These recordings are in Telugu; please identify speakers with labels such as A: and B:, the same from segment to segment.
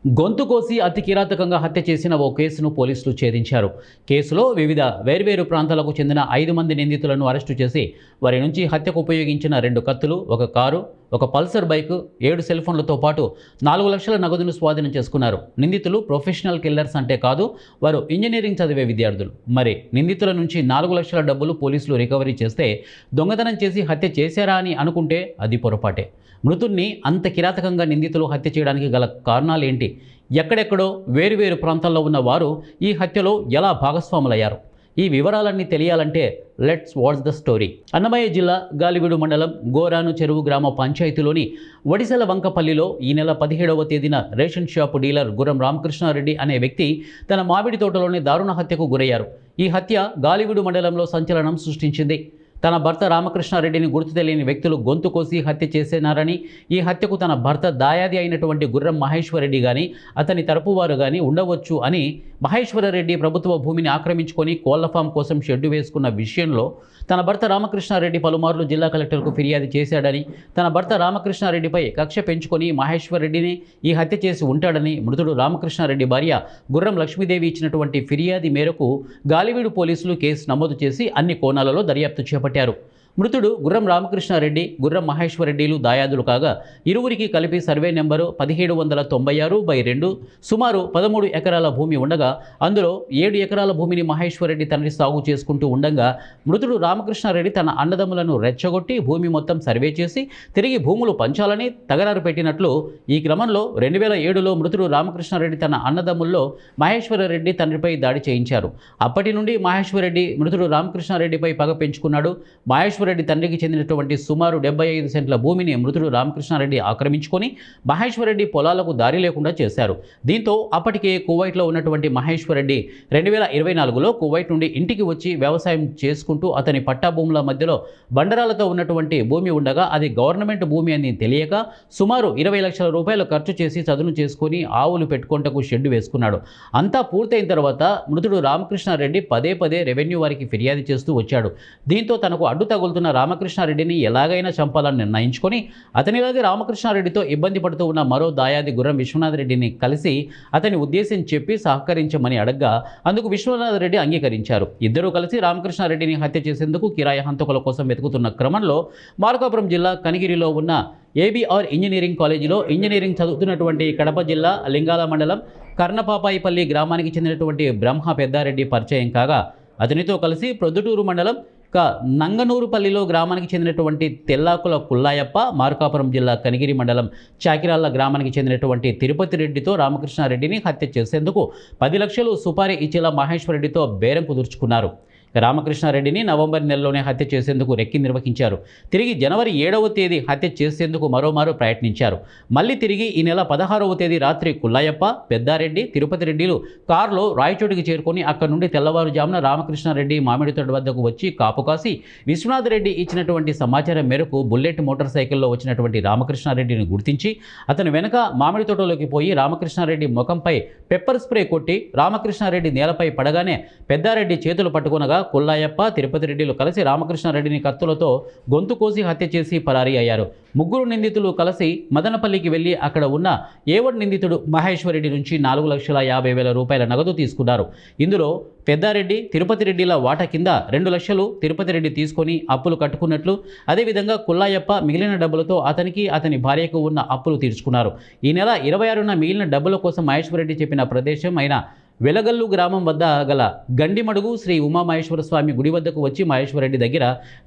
A: గొంతు కోసి అతి కిరాతకంగా హత్య చేసిన ఓ కేసును పోలీసులు ఛేదించారు. కేసులో వివిధ వేర్వేరు ప్రాంతాలకు చెందిన 5 మంది నిందితులను అరెస్టు చేసి వారి నుంచి హత్యకు ఉపయోగించిన 2 కత్తులు, ఒక కారు, ఒక పల్సర్ బైక్, 7 సెల్ ఫోన్లతో పాటు 4 లక్షల నగదును స్వాధీనం చేసుకున్నారు. నిందితులు ప్రొఫెషనల్ కిల్లర్స్ అంటే కాదు, వారు ఇంజనీరింగ్ చదివే విద్యార్థులు. మరి నిందితుల నుంచి 4 లక్షల డబ్బులు పోలీసులు రికవరీ చేస్తే దొంగతనం చేసి హత్య చేశారా అని అనుకుంటే అది పొరపాటే. మృతుడిని అంత కిరాతకంగా నిందితులు హత్య చేయడానికి గల కారణాలేంటి? ఎక్కడెక్కడో వేరువేరు ప్రాంతాల్లో ఉన్న వారు ఈ హత్యలో ఎలా భాగస్వాములయ్యారు? ఈ వివరాలన్నీ తెలియాలంటే let's watch the story. Annamayya జిల్లా గాలివీడు మండలం గోరాను చెరువు గ్రామ పంచాయతీలోని వడిసెల వంకపల్లిలో ఈ నెల 17వ తేదీన రేషన్ షాపు డీలర్ గుర్రం రామకృష్ణారెడ్డి అనే వ్యక్తి తన మామిడి తోటలోని దారుణ హత్యకు గురయ్యారు. ఈ హత్య గాలివీడు మండలంలో సంచలనం సృష్టించింది. తన భర్త రామకృష్ణారెడ్డిని గుర్తు తెలియని వ్యక్తులు గొంతు కోసి హత్య చేసేనారని, ఈ హత్యకు తన భర్త దాయాది అయినటువంటి గుర్రం మహేశ్వరరెడ్డి కానీ అతని తరపువారు కానీ ఉండవచ్చు అని మహేశ్వరరెడ్డి ప్రభుత్వ భూమిని ఆక్రమించుకొని కోళ్ల ఫామ్ కోసం షెడ్డు వేసుకున్న విషయంలో తన భర్త రామకృష్ణారెడ్డి పలుమార్లు జిల్లా కలెక్టర్కు ఫిర్యాదు చేశాడని, తన భర్త రామకృష్ణారెడ్డిపై కక్ష పెంచుకొని మహేశ్వరరెడ్డిని ఈ హత్య చేసి ఉంటాడని మృతుడు రామకృష్ణారెడ్డి భార్య గుర్రం లక్ష్మీదేవి ఇచ్చినటువంటి ఫిర్యాదు మేరకు గాలివీడు పోలీసులు కేసు నమోదు చేసి అన్ని కోణాలలో దర్యాప్తు చేపట్టారు. మృతుడు గుర్రం రామకృష్ణారెడ్డి, గుర్రం మహేశ్వరరెడ్డిలు దాయాదులు కాగా ఇరువురికి కలిపి సర్వే నెంబరు 1796/2 సుమారు 13 ఎకరాల భూమి ఉండగా అందులో 7 ఎకరాల భూమిని మహేశ్వరరెడ్డి తండ్రి సాగు చేసుకుంటూ ఉండగా మృతుడు రామకృష్ణారెడ్డి తన అన్నదమ్ములను రెచ్చగొట్టి భూమి మొత్తం సర్వే చేసి తిరిగి భూములు పంచాలని తగరారు పెట్టినట్లు ఈ క్రమంలో 2007లో మృతుడు రామకృష్ణారెడ్డి తన అన్నదమ్ముల్లో మహేశ్వరరెడ్డి తండ్రిపై దాడి చేయించారు. అప్పటి నుండి మహేశ్వరరెడ్డి మృతుడు రామకృష్ణారెడ్డిపై పగ పెంచుకున్నాడు. మహేశ్వరరెడ్డి తండ్రికి చెందినటువంటి సుమారు 75 సెంట్ల భూమిని మృతుడు రామకృష్ణారెడ్డి ఆక్రమించుకొని మహేశ్వరరెడ్డి పొలాలకు దారి లేకుండా చేశారు. దీంతో అప్పటికే కువైట్లో ఉన్నటువంటి మహేశ్వరరెడ్డి 2024లో కువైట్ నుండి ఇంటికి వచ్చి వ్యవసాయం చేసుకుంటూ అతని పట్టా భూముల మధ్యలో బండరాలతో ఉన్నటువంటి భూమి ఉండగా అది గవర్నమెంట్ భూమి అని తెలియక సుమారు 20 లక్షల రూపాయలు ఖర్చు చేసి చదును చేసుకుని ఆవులు పెట్టుకుంటకు షెడ్డు వేసుకున్నాడు. అంతా పూర్తయిన తర్వాత మృతుడు రామకృష్ణారెడ్డి పదే పదే రెవెన్యూ వారికి ఫిర్యాదు చేస్తూ వచ్చాడు. దీంతో తనకు అడ్డు తగులుతున్న రామకృష్ణారెడ్డిని ఎలాగైనా చంపాలని నిర్ణయించుకొని అతనిలాగే రామకృష్ణారెడ్డితో ఇబ్బంది పడుతూ ఉన్న మరో దాయాది గుర్రం విశ్వనాథరెడ్డిని కలిసి అతని ఉద్దేశం చెప్పి సహకరించమని అడగ్గా అందుకు విశ్వనాథరెడ్డి అంగీకరించారు. ఇద్దరూ కలిసి రామకృష్ణారెడ్డిని హత్య చేసేందుకు కిరాయి హంతకుల కోసం వెతుకుతున్న క్రమంలో మార్కాపురం జిల్లా కనిగిరిలో ఉన్న ఏబీఆర్ ఇంజనీరింగ్ కాలేజీలో ఇంజనీరింగ్ చదువుతున్నటువంటి కడప జిల్లా లింగాల మండలం కర్ణపాపాయిపల్లి గ్రామానికి చెందినటువంటి బ్రహ్మ పెద్దారెడ్డి పరిచయం కాగా అతనితో కలిసి ప్రొద్దుటూరు మండలం నంగనూరుపల్లిలో గ్రామానికి చెందినటువంటి తెల్లాకుల కుల్లాయప్ప, మార్కాపురం జిల్లా కనిగిరి మండలం చాకిరాళ్ల గ్రామానికి చెందినటువంటి తిరుపతి రెడ్డితో రామకృష్ణారెడ్డిని హత్య చేసేందుకు 10 లక్షలు సుపారీ ఇచ్చేలా మహేశ్వరరెడ్డితో బేరం కుదుర్చుకున్నారు. రామకృష్ణారెడ్డిని నవంబర్ నెలలోనే హత్య చేసేందుకు రెక్కి నిర్వహించారు. తిరిగి జనవరి 7వ తేదీ హత్య చేసేందుకు మరోమారు ప్రయత్నించారు. మళ్ళీ తిరిగి ఈ నెల 16వ తేదీ రాత్రి కుల్లాయప్ప, పెద్దారెడ్డి, తిరుపతి రెడ్డిలు కారులో రాయచోటికి చేరుకొని అక్కడి నుండి తెల్లవారుజామున రామకృష్ణారెడ్డి మామిడితోట వద్దకు వచ్చి కాపు కాసి విశ్వనాథరెడ్డి ఇచ్చినటువంటి సమాచారం మేరకు బుల్లెట్ మోటార్ సైకిల్లో వచ్చినటువంటి రామకృష్ణారెడ్డిని గుర్తించి అతని వెనుక మామిడి తోటలోకి పోయి రామకృష్ణారెడ్డి ముఖంపై పెప్పర్ స్ప్రే కొట్టి రామకృష్ణారెడ్డి నేలపై పడగానే పెద్దారెడ్డి చేతులు పట్టుకునగా కుల్లాయప్ప, తిరుపతి రెడ్డిలు కలిసి రామకృష్ణారెడ్డిని కత్తులతో గొంతు కోసి హత్య చేసి పరారీ అయ్యారు. ముగ్గురు నిందితులు కలిసి మదనపల్లికి వెళ్లి అక్కడ ఉన్న ఏవన్ నిందితుడు మహేశ్వరరెడ్డి నుంచి 4,50,000 రూపాయల నగదు తీసుకున్నారు. ఇందులో పెద్దారెడ్డి, తిరుపతి రెడ్డిల వాటా కింద 2 లక్షలు తిరుపతి రెడ్డి తీసుకొని అప్పులు కట్టుకున్నట్లు, అదేవిధంగా కుల్లాయప్ప మిగిలిన డబ్బులతో అతనికి అతని భార్యకు ఉన్న అప్పులు తీర్చుకున్నారు. ఈ నెల 26న మిగిలిన డబ్బుల కోసం మహేశ్వరరెడ్డి చెప్పిన ప్రదేశం అయిన వెలగల్లు గ్రామం వద్ద గల గండిమడుగు శ్రీ ఉమామహేశ్వర స్వామి గుడి వద్దకు వచ్చి మహేశ్వరరెడ్డి దగ్గర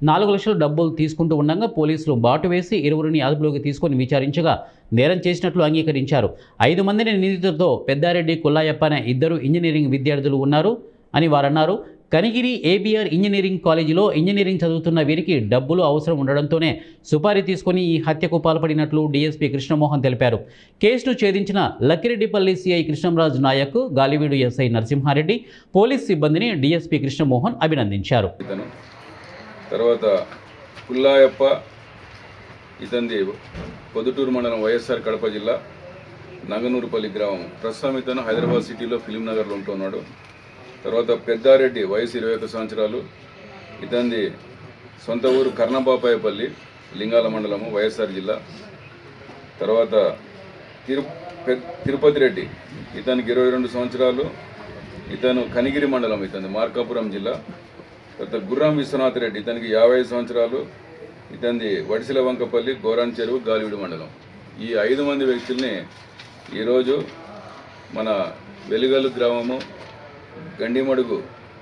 A: 4 లక్షల డబ్బులు తీసుకుంటూ ఉండగా పోలీసులు బాటు వేసి ఇరువురిని అదుపులోకి తీసుకొని విచారించగా నేరం చేసినట్లు అంగీకరించారు. 5 మందిని నిందితులతో పెద్దారెడ్డి, కుల్లాయప్ప అనే 2 ఇంజనీరింగ్ విద్యార్థులు ఉన్నారు అని వారన్నారు. కనిగిరి ఏబీఆర్ ఇంజనీరింగ్ కాలేజీలో ఇంజనీరింగ్ చదువుతున్న వీరికి డబ్బులు అవసరం ఉండడంతోనే సుపారీ తీసుకుని ఈ హత్యకు పాల్పడినట్లు డీఎస్పీ కృష్ణమోహన్ తెలిపారు. కేసును ఛేదించిన Lakkireddipalli CI Krishnamraju Nayak, Galiveedu SI Narasimhareddy, police సిబ్బందిని డీఎస్పీ కృష్ణమోహన్ అభినందించారు.
B: తర్వాత కుల్లాయప్ప ఇతంది పొద్దుటూరు మండలం వైఎస్ఆర్ కడప జిల్లా నంగనూరుపల్లి గ్రామం. ప్రస్తుతం ఇతను హైదరాబాద్ సిటీలో ఫిలిం నగర్లో ఉంటున్నాడు. తర్వాత పెద్దారెడ్డి వయసు 21 సంవత్సరాలు. ఇతంది సొంత ఊరు కర్ణపాపాయపల్లి, లింగాల మండలము, వైఎస్ఆర్ జిల్లా. తర్వాత తిరుపతి రెడ్డి, ఇతనికి 22 సంవత్సరాలు, ఇతను కనిగిరి మండలం, ఇతను మార్కాపురం జిల్లా. తర్వాత గుర్రం విశ్వనాథ్ రెడ్డి, ఇతనికి 55 సంవత్సరాలు, ఇతనిది వడిసిల వంకపల్లి, గోరాన్ చెరువు, గాలివీడు మండలం. ఈ 5 మంది వ్యక్తుల్ని ఈరోజు మన వెలుగల్లు గ్రామము గండిమడుగు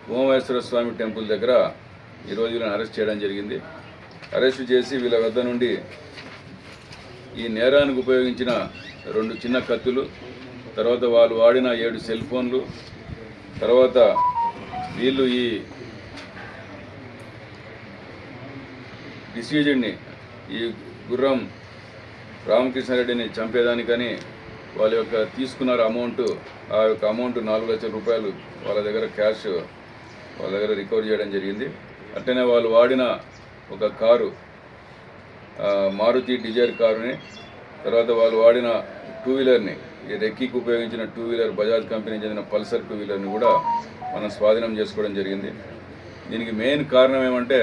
B: ఉమామహేశ్వర స్వామి టెంపుల్ దగ్గర ఈరోజు వీళ్ళని అరెస్ట్ చేయడం జరిగింది. అరెస్ట్ చేసి వీళ్ళ వద్ద నుండి ఈ నేరానికి ఉపయోగించిన 2 చిన్న కత్తులు, తర్వాత వాళ్ళు వాడిన 7 సెల్ ఫోన్లు, తర్వాత వీళ్ళు ఈ డిసీజ్డ్ని, ఈ గుర్రం రామకృష్ణారెడ్డిని చంపేదానికని వాళ్ళ యొక్క తీసుకున్నారు అమౌంట్. ఆ యొక్క అమౌంట్ 4 లక్షల రూపాయలు వాళ్ళ దగ్గర క్యాష్ వాళ్ళ దగ్గర రికవర్ చేయడం జరిగింది. అట్లనే వాళ్ళు వాడిన ఒక కారు, మారుతి డిజైర్ కారుని, తర్వాత వాళ్ళు వాడిన 2 వీలర్ని, ఈ రెక్కీకి ఉపయోగించిన 2 వీలర్ బజాజ్ కంపెనీకి చెందిన పల్సర్ 2 వీలర్ని కూడా మనం స్వాధీనం చేసుకోవడం జరిగింది. దీనికి మెయిన్ కారణం ఏమంటే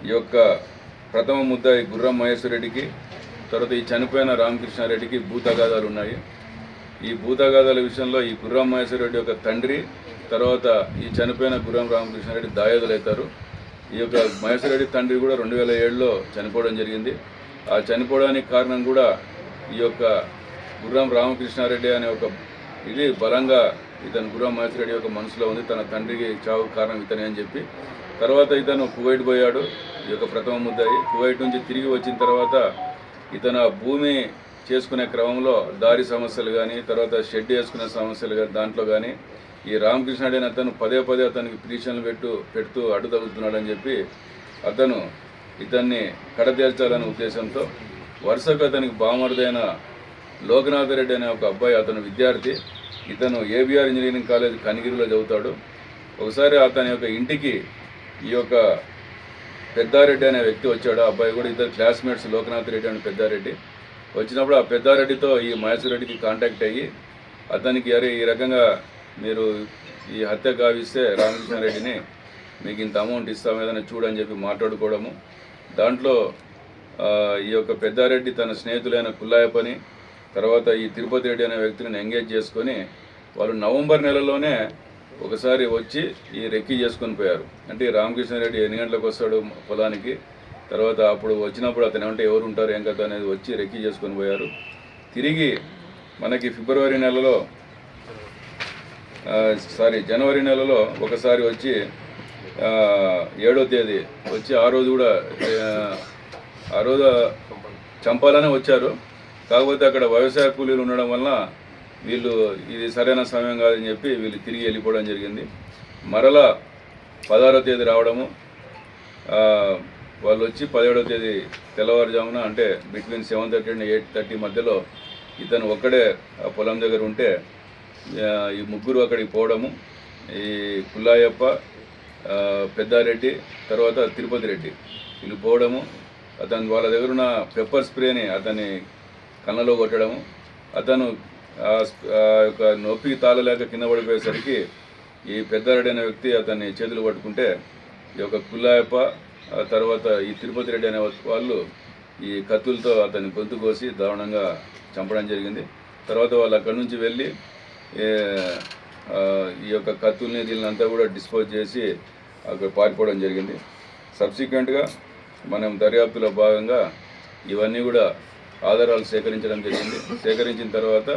B: ఈ యొక్క ప్రథమ ముద్దాయి గుర్రం మహేశ్వర రెడ్డికి, తర్వాత ఈ చనిపోయిన రామకృష్ణారెడ్డికి భూతగాదాలు ఉన్నాయి. ఈ భూతగాదాల విషయంలో ఈ గుర్రం మహేశ్వర రెడ్డి యొక్క తండ్రి, తర్వాత ఈ చనిపోయిన గుర్రం రామకృష్ణారెడ్డి దాయాదులవుతారు. ఈ యొక్క మహేశ్వర రెడ్డి తండ్రి కూడా 2007లో చనిపోవడం జరిగింది. ఆ చనిపోవడానికి కారణం కూడా ఈ యొక్క గుర్రం రామకృష్ణారెడ్డి అనే ఒక ఇది బలంగా ఇతను గుర్రం మహేశ్వర రెడ్డి యొక్క మనసులో ఉంది. తన తండ్రికి చావు కారణం ఇతనే అని చెప్పి తర్వాత ఇతను కువైట్ పోయాడు. ఈ యొక్క ప్రథమ ముద్దాయి కువైట్ నుంచి తిరిగి వచ్చిన తర్వాత ఇతను భూమి చేసుకునే క్రమంలో దారి సమస్యలు కానీ, తర్వాత షెడ్ వేసుకునే సమస్యలు కానీ, దాంట్లో కానీ ఈ రామకృష్ణారెడ్డి అని అతను పదే అతనికి పిటిషన్లు పెడుతూ అడ్డు తగులుతున్నాడని చెప్పి అతను ఇతన్ని కడతీర్చాలనే ఉద్దేశంతో వరుసకు అతనికి బామరుదైన లోకనాథ రెడ్డి అనే ఒక అబ్బాయి, అతను విద్యార్థి, ఇతను ఏబిఆర్ ఇంజనీరింగ్ కాలేజ్ కనిగిరిలో చదువుతాడు. ఒకసారి అతని యొక్క ఇంటికి ఈ యొక్క పెద్దారెడ్డి అనే వ్యక్తి వచ్చాడు. ఆ అబ్బాయి కూడా ఇద్దరు క్లాస్మేట్స్, లోకనాథ్ రెడ్డి అండ్ పెద్దారెడ్డి. వచ్చినప్పుడు ఆ పెద్దారెడ్డితో ఈ మహేశ్వర రెడ్డికి కాంటాక్ట్ అయ్యి అతనికి అరే ఈ రకంగా మీరు ఈ హత్య గావిస్తే రామకృష్ణారెడ్డిని మీకు ఇంత అమౌంట్ ఇస్తాం ఏదైనా చూడని చెప్పి మాట్లాడుకోవడము. దాంట్లో ఈ యొక్క పెద్దారెడ్డి తన స్నేహితులైన కుల్లాయపని, తర్వాత ఈ తిరుపతి రెడ్డి అనే వ్యక్తిని ఎంగేజ్ చేసుకొని వాళ్ళు నవంబర్ నెలలోనే ఒకసారి వచ్చి ఈ రెక్కీ చేసుకొని పోయారు. అంటే రామకృష్ణారెడ్డి ఎన్ని గంటలకు వస్తాడు పొలానికి, తర్వాత అప్పుడు వచ్చినప్పుడు అతను ఏమంటే ఎవరు ఉంటారు ఏం కదా అనేది వచ్చి రెక్కీ చేసుకొని పోయారు. తిరిగి మనకి జనవరి నెలలో ఒకసారి వచ్చి 7వ తేదీ వచ్చి ఆ రోజు కూడా ఆ రోజు చంపాలనే వచ్చారు. కాకపోతే అక్కడ వ్యవసాయ కూలీలు ఉండడం వలన వీళ్ళు ఇది సరైన సమయం కాదని చెప్పి వీళ్ళు తిరిగి వెళ్ళిపోవడం జరిగింది. మరలా 16వ తేదీ రావడము, వాళ్ళు వచ్చి 17వ తేదీ తెల్లవారుజామున అంటే బిట్వీన్ 7:30 and 8:30 మధ్యలో ఇతను ఒక్కడే ఆ పొలం దగ్గర ఉంటే ఈ ముగ్గురు అక్కడికి పోవడము, ఈ పుల్లాయప్ప, పెద్దారెడ్డి, తర్వాత తిరుపతి రెడ్డి వీళ్ళు పోవడము, అతను వాళ్ళ దగ్గర ఉన్న పెప్పర్ స్ప్రేని అతని కళ్ళలో కొట్టడము, అతను ఆ యొక్క నొప్పికి తాళలేక కింద పడిపోయేసరికి ఈ పెద్దారెడ్డి అనే వ్యక్తి అతన్ని చేతులు పట్టుకుంటే ఈ యొక్క పుల్లాయప్ప, తర్వాత ఈ తిరుపతి రెడ్డి అనే వాళ్ళు ఈ కత్తులతో అతన్ని గొంతు కోసి దారుణంగా చంపడం జరిగింది. తర్వాత వాళ్ళు అక్కడి నుంచి వెళ్ళి ఈ యొక్క కత్తుల్ని దీనినంతా కూడా డిస్పోజ్ చేసి అక్కడ పారిపోవడం జరిగింది. సబ్సిక్వెంట్గా మనం దర్యాప్తులో భాగంగా ఇవన్నీ కూడా ఆధారాలు సేకరించడం జరిగింది. సేకరించిన తర్వాత